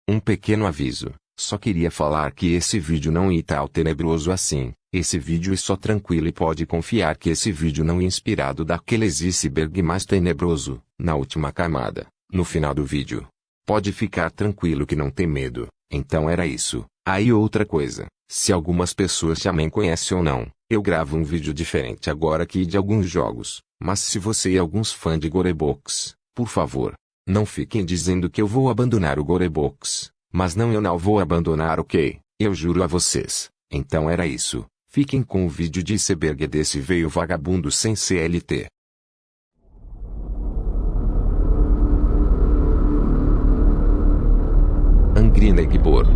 Um pequeno aviso. Só queria falar que esse vídeo não é tão tenebroso assim. Esse vídeo é só tranquilo e pode confiar que esse vídeo não é inspirado daqueles iceberg mais tenebroso, na última camada, no final do vídeo. Pode ficar tranquilo que não tem medo. Então era isso. Aí outra coisa, se algumas pessoas também conhecem ou não, eu gravo um vídeo diferente agora aqui de alguns jogos, mas se você é alguns fã de Gorebox, por favor, não fiquem dizendo que eu vou abandonar o Gorebox, mas não, eu não vou abandonar, ok? Eu juro a vocês. Então era isso. Fiquem com o vídeo de iceberg desse veio vagabundo sem CLT. Angry Negbor.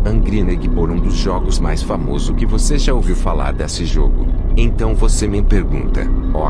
Angry Negbor, um dos jogos mais famosos que você já ouviu falar desse jogo. Então você me pergunta,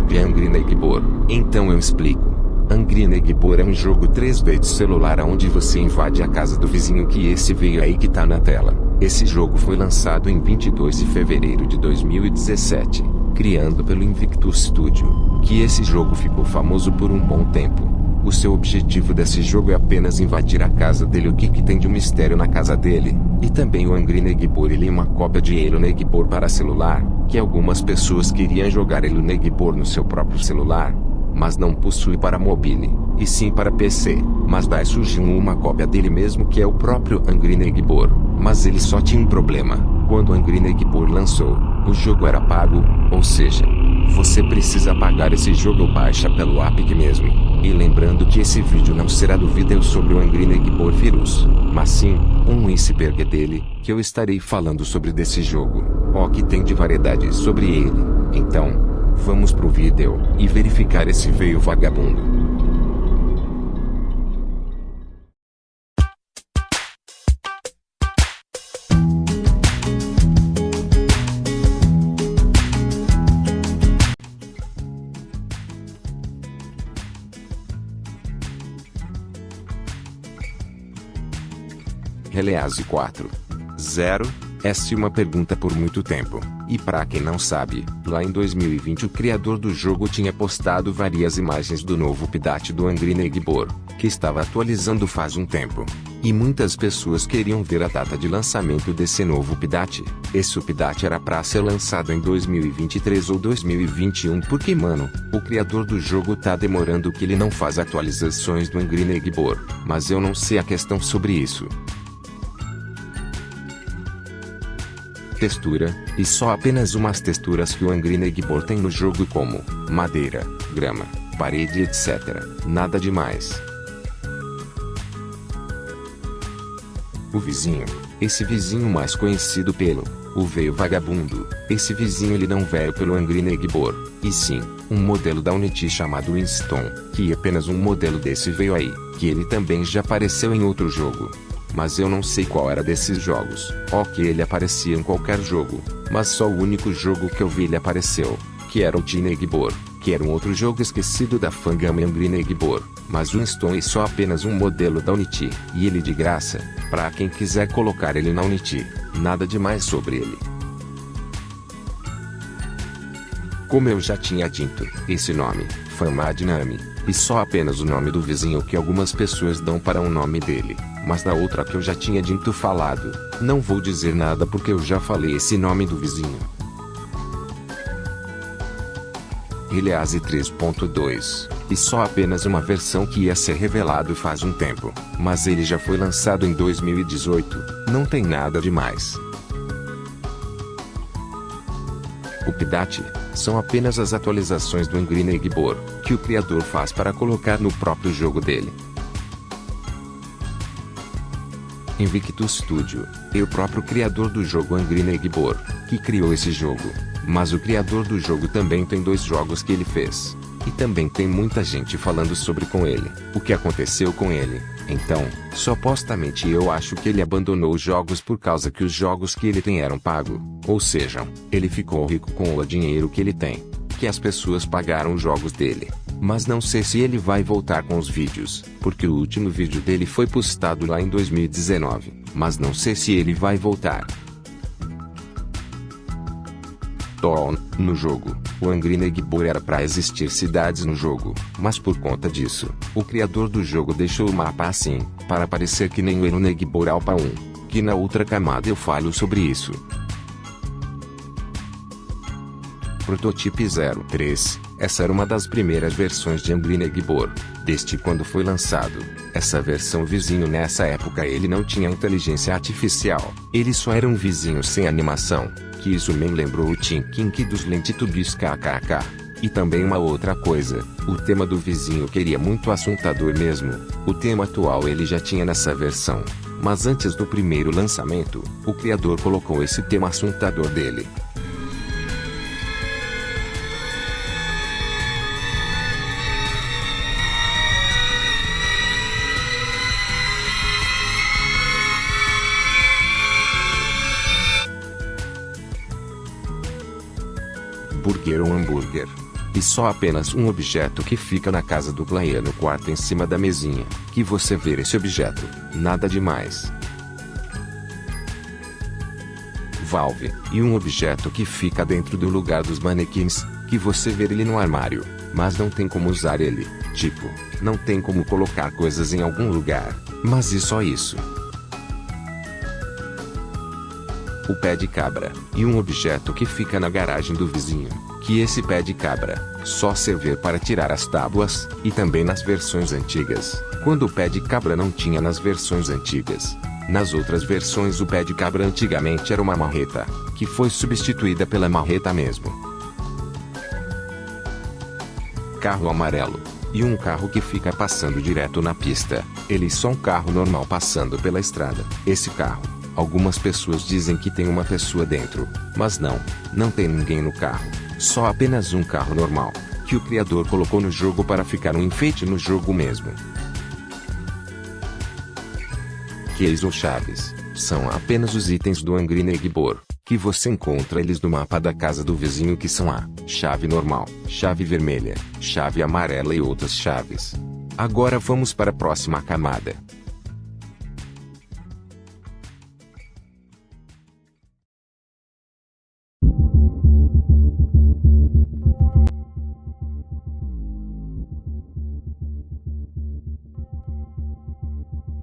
que é Angry Negbor? Então eu explico. Angry Negbor é um jogo 3D de celular onde você invade a casa do vizinho, que esse veio aí que tá na tela. Esse jogo foi lançado em 22 de fevereiro de 2017, criado pelo Invictus Studio, que esse jogo ficou famoso por um bom tempo. O seu objetivo desse jogo é apenas invadir a casa dele, o que tem de um mistério na casa dele. E também o Angry Negbor, ele é uma cópia de Elo Negbor para celular, que algumas pessoas queriam jogar Elo Negbor no seu próprio celular, mas não possui para mobile, e sim para PC. Mas daí surgiu uma cópia dele mesmo, que é o próprio Angry Negbor. Mas ele só tinha um problema. Quando o Angry Negbor lançou, o jogo era pago, ou seja, você precisa pagar esse jogo ou baixa pelo Epic mesmo. E lembrando que esse vídeo não será do vídeo sobre o Angry Negbor vírus, mas sim, um iceberg dele, que eu estarei falando sobre desse jogo, que tem de variedades sobre ele. Então, vamos pro vídeo e verificar esse veio vagabundo. Release 4.0. Essa é uma pergunta por muito tempo, e para quem não sabe, lá em 2020 o criador do jogo tinha postado várias imagens do novo update do Angry Negbor, que estava atualizando faz um tempo. E muitas pessoas queriam ver a data de lançamento desse novo update. Esse update era para ser lançado em 2023 ou 2021, porque mano, o criador do jogo tá demorando, que ele não faz atualizações do Angry Negbor, mas eu não sei a questão sobre isso. Textura, e só apenas umas texturas que o Angry Negbor tem no jogo, como madeira, grama, parede, etc. Nada demais. O vizinho. Esse vizinho mais conhecido pelo o veio vagabundo. Esse vizinho ele não veio pelo Angry Negbor, e sim, um modelo da Unity chamado Winston, que apenas um modelo desse veio aí, que ele também já apareceu em outro jogo. Mas eu não sei qual era desses jogos. Que ele aparecia em qualquer jogo, mas só o único jogo que eu vi ele apareceu, que era o de Negbor, que era um outro jogo esquecido da fangama Angry Negbor. Mas o Winston é só apenas um modelo da Unity, e ele de graça, para quem quiser colocar ele na Unity. Nada demais sobre ele. Como eu já tinha dito, esse nome, Famadnami, e só apenas o nome do vizinho que algumas pessoas dão para o nome dele. Mas na outra que eu já tinha dito falado, não vou dizer nada porque eu já falei esse nome do vizinho. Release 3.2, e só apenas uma versão que ia ser revelado faz um tempo, mas ele já foi lançado em 2018, não tem nada demais. Update são apenas as atualizações do Angry Negbor, que o criador faz para colocar no próprio jogo dele. Invictus Studio é o próprio criador do jogo Angry Negbor, que criou esse jogo, mas o criador do jogo também tem 2 jogos que ele fez, e também tem muita gente falando sobre com ele, o que aconteceu com ele. Então, supostamente eu acho que ele abandonou os jogos por causa que os jogos que ele tem eram pagos, ou seja, ele ficou rico com o dinheiro que ele tem, que as pessoas pagaram os jogos dele. Mas não sei se ele vai voltar com os vídeos, porque o último vídeo dele foi postado lá em 2019, mas não sei se ele vai voltar. No jogo, o Angry Neighbor era para existir cidades no jogo, mas por conta disso, o criador do jogo deixou o mapa assim, para parecer que nem o Eno Neighbor Alpha 1, que na outra camada eu falo sobre isso. Prototype 03. Essa era uma das primeiras versões de Angry Neighbor, desde quando foi lançado. Essa versão vizinho nessa época ele não tinha inteligência artificial, ele só era um vizinho sem animação, que isso me lembrou o Tink dos Lentitubes kkk. E também uma outra coisa, o tema do vizinho queria muito assuntador mesmo, o tema atual ele já tinha nessa versão, mas antes do primeiro lançamento, o criador colocou esse tema assuntador dele. Burger ou hambúrguer. E só apenas um objeto que fica na casa do player no quarto em cima da mesinha, que você vê esse objeto, nada demais. Valve, e um objeto que fica dentro do lugar dos manequins, que você vê ele no armário, mas não tem como usar ele, tipo, não tem como colocar coisas em algum lugar, mas e só isso. O pé de cabra, e um objeto que fica na garagem do vizinho, que esse pé de cabra, só servir para tirar as tábuas, e também nas versões antigas, quando o pé de cabra não tinha nas versões antigas. Nas outras versões o pé de cabra antigamente era uma marreta, que foi substituída pela marreta mesmo. Carro amarelo, e um carro que fica passando direto na pista, ele só um carro normal passando pela estrada. Esse carro, algumas pessoas dizem que tem uma pessoa dentro, mas não tem ninguém no carro, só apenas um carro normal, que o criador colocou no jogo para ficar um enfeite no jogo mesmo. Keys ou chaves, são apenas os itens do Angry Neighbor, que você encontra eles no mapa da casa do vizinho que são a chave normal, chave vermelha, chave amarela e outras chaves. Agora vamos para a próxima camada.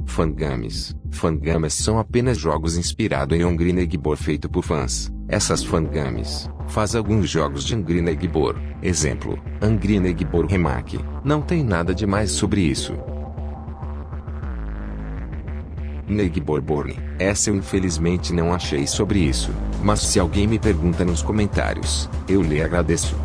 Fangames. Fangames são apenas jogos inspirados em Angry Neighbor feito por fãs. Essas fangames faz alguns jogos de Angry Neighbor. Exemplo, Angry Neighbor Remake. Não tem nada demais sobre isso. Neighbor Born. Essa eu infelizmente não achei sobre isso. Mas se alguém me pergunta nos comentários, eu lhe agradeço.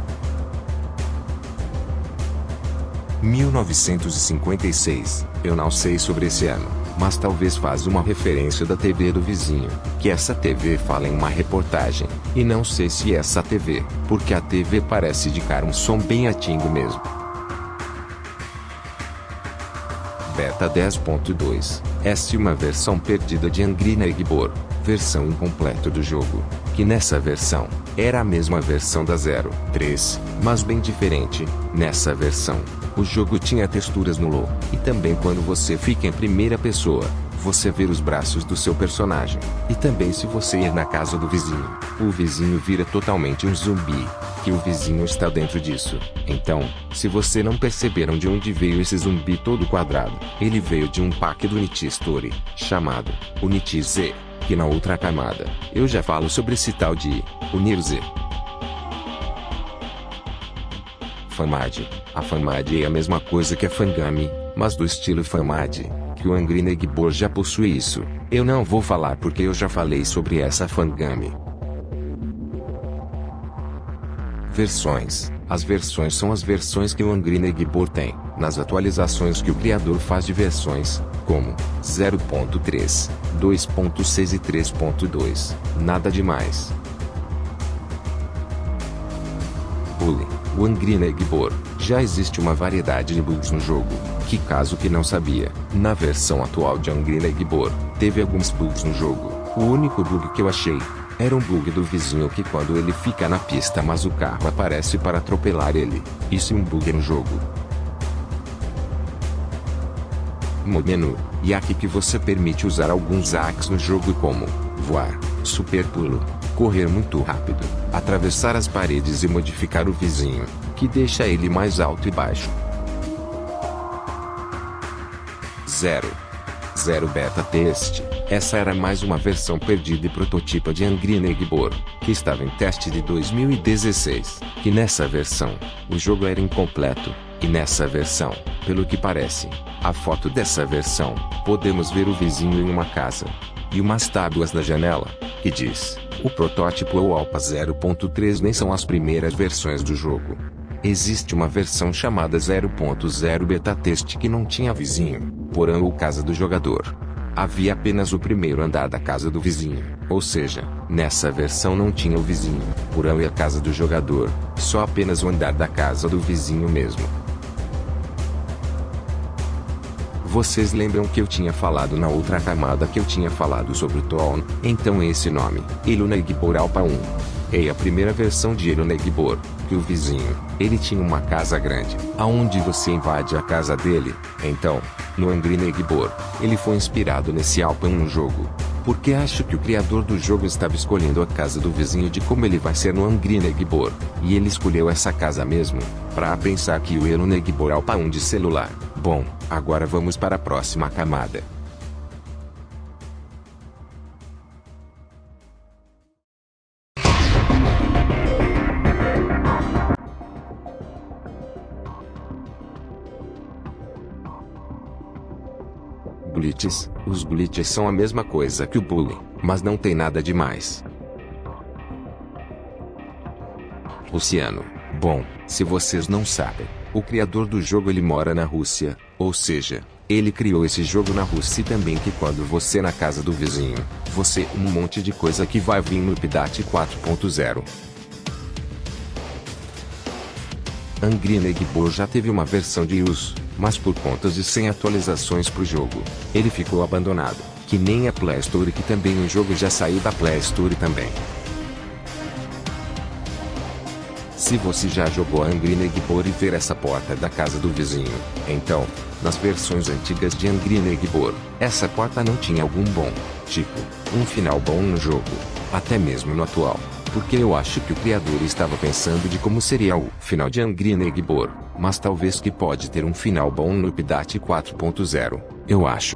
1956, eu não sei sobre esse ano, mas talvez faz uma referência da TV do vizinho, que essa TV fala em uma reportagem, e não sei se é essa TV, porque a TV parece indicar um som bem antigo mesmo. Beta 10.2, essa é uma versão perdida de Angry Neighbor, versão incompleta do jogo, que nessa versão, era a mesma versão da 03, mas bem diferente. Nessa versão, o jogo tinha texturas no low, e também quando você fica em primeira pessoa, você vê os braços do seu personagem. E também se você ir na casa do vizinho, o vizinho vira totalmente um zumbi, que o vizinho está dentro disso. Então, se você não perceberam de onde veio esse zumbi todo quadrado, ele veio de um pack do Unity Story, chamado Unity Z, que na outra camada, eu já falo sobre esse tal de Unity. Famad. A Famad é a mesma coisa que a Fangame, mas do estilo Famad, que o Angry Neighbor já possui isso. Eu não vou falar porque eu já falei sobre essa Fangame. Versões. As versões são as versões que o Angry Neighbor tem, nas atualizações que o criador faz de versões, como 0.3, 2.6 e 3.2. Nada demais. Pule. O Angry Neighbor, já existe uma variedade de bugs no jogo, que caso que não sabia, na versão atual de Angry Neighbor, teve alguns bugs no jogo. O único bug que eu achei, era um bug do vizinho que quando ele fica na pista mas o carro aparece para atropelar ele. Isso é um bug no jogo. Menu, e aqui que você permite usar alguns hacks no jogo como voar, super pulo, correr muito rápido, atravessar as paredes e modificar o vizinho, que deixa ele mais alto e baixo. 0 Beta Teste. Essa era mais uma versão perdida e prototipo de Angry Neighbor, que estava em teste de 2016, que nessa versão, o jogo era incompleto, e nessa versão, pelo que parece, a foto dessa versão, podemos ver o vizinho em uma casa, e umas tábuas na janela, que diz, o protótipo ou Alpha 0.3 nem são as primeiras versões do jogo. Existe uma versão chamada 0.0 Beta Teste que não tinha vizinho, porão ou casa do jogador. Havia apenas o primeiro andar da casa do vizinho, ou seja, nessa versão não tinha o vizinho, porão e a casa do jogador, só apenas o andar da casa do vizinho mesmo. Vocês lembram que eu tinha falado na outra camada que eu tinha falado sobre o Town? Então esse nome, Hello Neighbor Alpha 1. É a primeira versão de Hello Neighbor, que o vizinho, ele tinha uma casa grande, aonde você invade a casa dele. Então, no Angry Neighbor, ele foi inspirado nesse Alpha 1 jogo. Porque acho que o criador do jogo estava escolhendo a casa do vizinho de como ele vai ser no Angry Neighbor, e ele escolheu essa casa mesmo, para pensar que o Hello Neighbor Alpha 1 de celular. Bom, agora vamos para a próxima camada. Glitches. Os glitches são a mesma coisa que o bullying, mas não tem nada demais. Russiano. Bom, se vocês não sabem, o criador do jogo ele mora na Rússia, ou seja, ele criou esse jogo na Rússia e também que quando você na casa do vizinho, você um monte de coisa que vai vir no update 4.0. Angry Neighbor já teve uma versão de uso, mas por conta de sem atualizações pro jogo, ele ficou abandonado, que nem a Play Store que também o jogo já saiu da Play Store também. Se você já jogou Angry Neighbor e ver essa porta da casa do vizinho, então, nas versões antigas de Angry Neighbor, essa porta não tinha algum bom, tipo, um final bom no jogo, até mesmo no atual. Porque eu acho que o criador estava pensando de como seria o final de Angry Neighbor, mas talvez que pode ter um final bom no update 4.0, eu acho.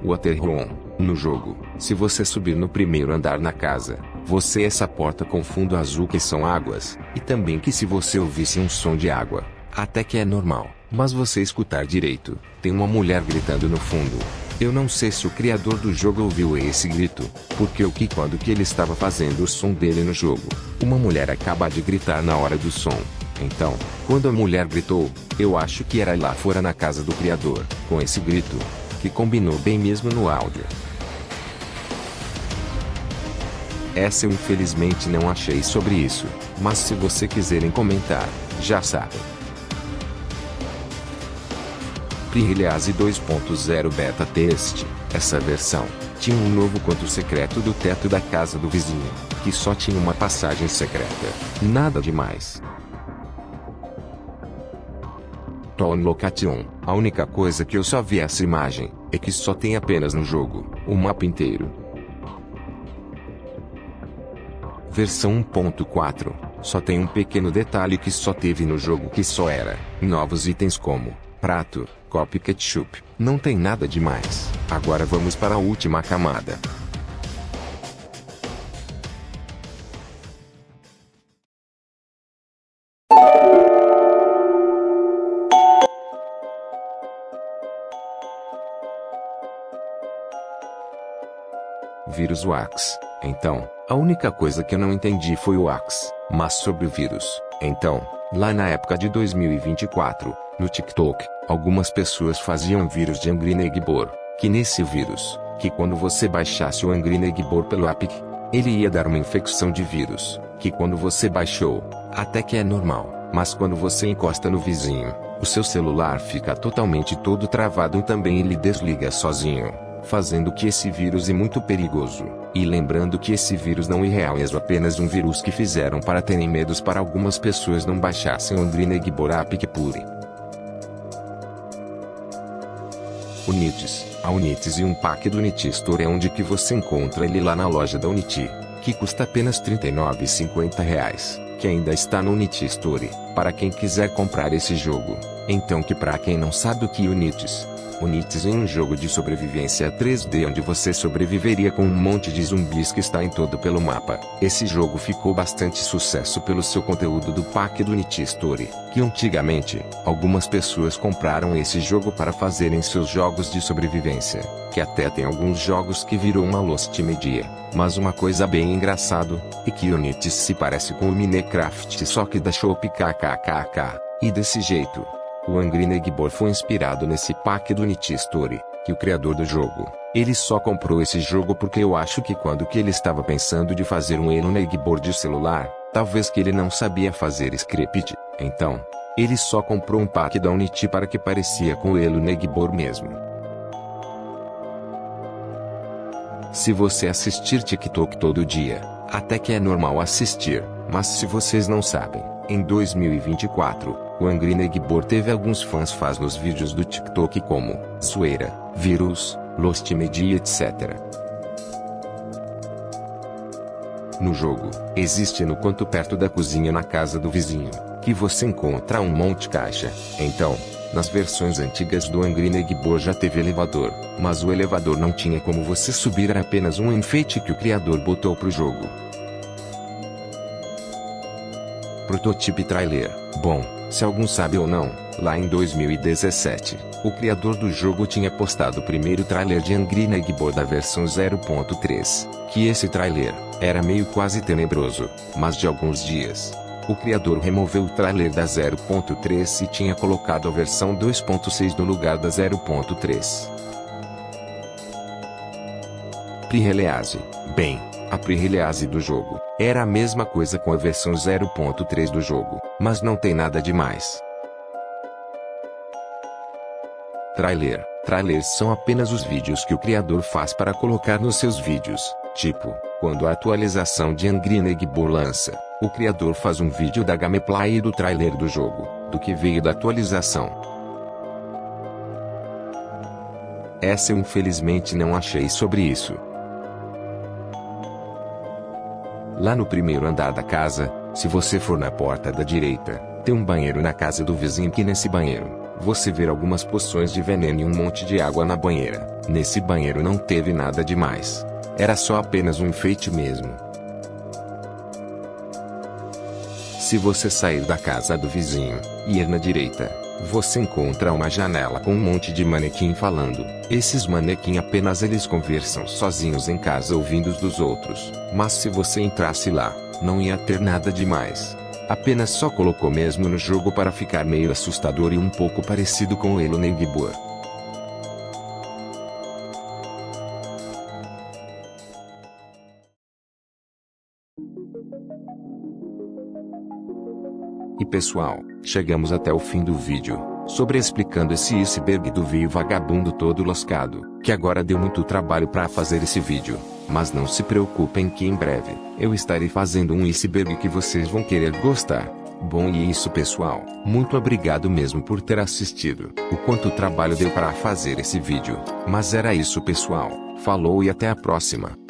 Waterrun. No jogo, se você subir no primeiro andar na casa, você essa porta com fundo azul que são águas, e também que se você ouvisse um som de água, até que é normal, mas você escutar direito, tem uma mulher gritando no fundo. Eu não sei se o criador do jogo ouviu esse grito, porque quando ele estava fazendo o som dele no jogo, uma mulher acaba de gritar na hora do som. Então, quando a mulher gritou, eu acho que era lá fora na casa do criador, com esse grito, que combinou bem mesmo no áudio. Essa eu infelizmente não achei sobre isso, mas se você quiserem comentar, já sabem. Pre-Release 2.0 Beta Teste. Essa versão tinha um novo conto secreto do teto da casa do vizinho, que só tinha uma passagem secreta. Nada demais. Town Location. A única coisa que eu só vi essa imagem, é que só tem apenas no jogo, o mapa inteiro. Versão 1.4. Só tem um pequeno detalhe que só teve no jogo que só era, novos itens como prato, copo e ketchup. Não tem nada demais. Agora vamos para a última camada. Vírus Wax. Então, a única coisa que eu não entendi foi o Wax, mas sobre o vírus. Então, lá na época de 2024, no TikTok, algumas pessoas faziam vírus de Angry Neighbor, que nesse vírus, que quando você baixasse o Angry Neighbor pelo Epic, ele ia dar uma infecção de vírus, que quando você baixou, até que é normal, mas quando você encosta no vizinho, o seu celular fica totalmente todo travado e também ele desliga sozinho, fazendo que esse vírus é muito perigoso. E lembrando que esse vírus não é real, é apenas um vírus que fizeram para terem medos para algumas pessoas não baixassem o Angry Neighbor Epic Pure. Unities, a Unities e um pack do Unity Store é onde que você encontra ele lá na loja da Unity, que custa apenas R$ 39,50, que ainda está no Unity Store, para quem quiser comprar esse jogo. Então que para quem não sabe o que é Unities é um jogo de sobrevivência 3D onde você sobreviveria com um monte de zumbis que está em todo pelo mapa. Esse jogo ficou bastante sucesso pelo seu conteúdo do pack do Unity Store, que antigamente, algumas pessoas compraram esse jogo para fazerem seus jogos de sobrevivência, que até tem alguns jogos que virou uma Lost Media. Mas uma coisa bem engraçado, é que Unity se parece com o Minecraft só que da Shop kkkk, e desse jeito. O Angry Neighbor foi inspirado nesse pack do Unity Store, que o criador do jogo, ele só comprou esse jogo porque eu acho que quando que ele estava pensando de fazer um Hello Neighbor de celular, talvez que ele não sabia fazer script, então, ele só comprou um pack da Unity para que parecia com o Hello Neighbor mesmo. Se você assistir TikTok todo dia, até que é normal assistir, mas se vocês não sabem, em 2024, o Angry Neighbor teve alguns fãs faz nos vídeos do TikTok como zoeira, vírus, Lost Media etc. No jogo, existe no canto perto da cozinha na casa do vizinho, que você encontra um monte de caixa. Então, nas versões antigas do Angry Neighbor já teve elevador, mas o elevador não tinha como você subir, era apenas um enfeite que o criador botou pro jogo. Prototype Trailer. Bom, se algum sabe ou não, lá em 2017, o criador do jogo tinha postado o primeiro trailer de Angry Neighbor da versão 0.3, que esse trailer era meio quase tenebroso, mas de alguns dias, o criador removeu o trailer da 0.3 e tinha colocado a versão 2.6 no lugar da 0.3. Pre-release. Bem, a pre-release do jogo era a mesma coisa com a versão 0.3 do jogo, mas não tem nada demais. Trailer. Trailers são apenas os vídeos que o criador faz para colocar nos seus vídeos, tipo, quando a atualização de Angry Neighbor lança, o criador faz um vídeo da gameplay e do trailer do jogo, do que veio da atualização. Essa eu infelizmente não achei sobre isso. Lá no primeiro andar da casa, se você for na porta da direita, tem um banheiro na casa do vizinho que nesse banheiro, você vê algumas poções de veneno e um monte de água na banheira. Nesse banheiro não teve nada demais. Era só apenas um enfeite mesmo. Se você sair da casa do vizinho, e ir na direita, você encontra uma janela com um monte de manequim falando. Esses manequim apenas eles conversam sozinhos em casa ouvindo os dos outros. Mas se você entrasse lá, não ia ter nada demais. Apenas só colocou mesmo no jogo para ficar meio assustador e um pouco parecido com o Hello Neighbor. E pessoal, chegamos até o fim do vídeo, sobre explicando esse iceberg do veio vagabundo todo lascado, que agora deu muito trabalho para fazer esse vídeo, mas não se preocupem que em breve, eu estarei fazendo um iceberg que vocês vão querer gostar. Bom e é isso pessoal, muito obrigado mesmo por ter assistido, o quanto trabalho deu para fazer esse vídeo, mas era isso pessoal, falou e até a próxima.